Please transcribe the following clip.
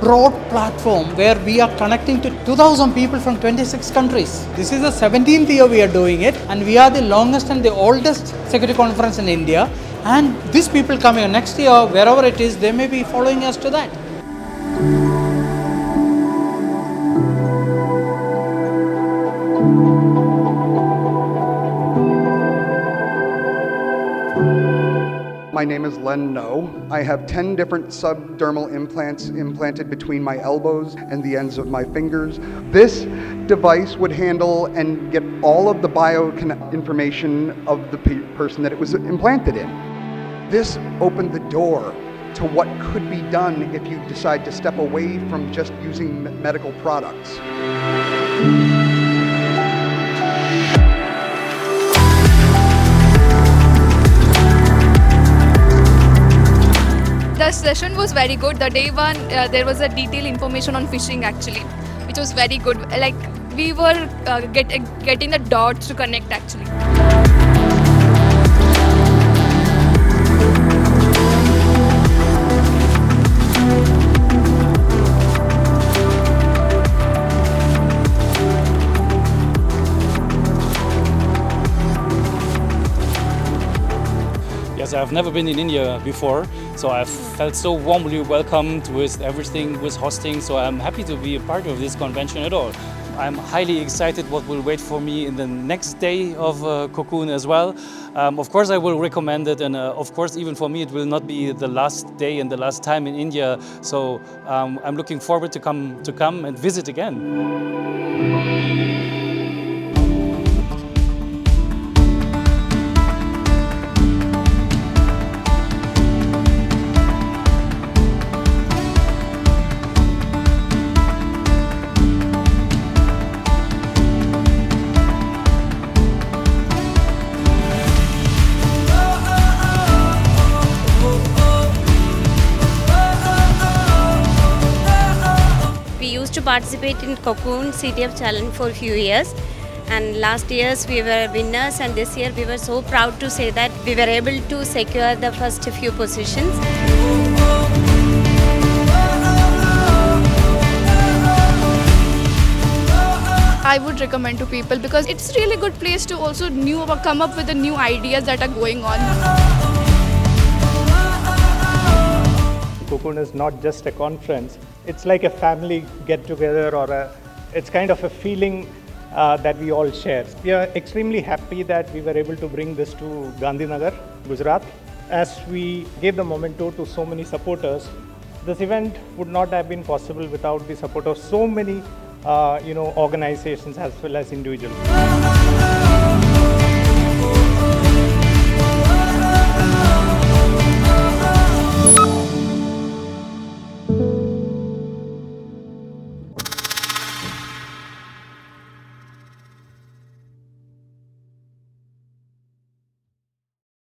broad platform where we are connecting to 2,000 people from 26 countries. This is the 17th year we are doing it, and we are the longest and the oldest security conference in India. And these people coming next year, wherever it is, they may be following us to that. My name is Len No. I have 10 different subdermal implants implanted between my elbows and the ends of my fingers. This device would handle and get all of the information of the person that it was implanted in. This opened the door to what could be done if you decide to step away from just using medical products. The session was very good. The day one, there was a detailed information on phishing actually, which was very good. Like we were getting the dots to connect actually. Yes, I've never been in India before, so I've felt so warmly welcomed with everything, with hosting, so I'm happy to be a part of this convention at all. I'm highly excited what will wait for me in the next day of c0c0n as well. Of course I will recommend it, and of course even for me it will not be the last day and the last time in India, so I'm looking forward to come and visit again. We used to participate in c0c0n CTF challenge for a few years, and last years we were winners, and this year we were so proud to say that we were able to secure the first few positions. I would recommend to people because it's a really good place to also come up with the new ideas that are going on. c0c0n is not just a conference, it's like a family get-together, or it's kind of a feeling that we all share. We are extremely happy that we were able to bring this to Gandhinagar, Gujarat. As we gave the memento to so many supporters, this event would not have been possible without the support of so many organizations as well as individuals.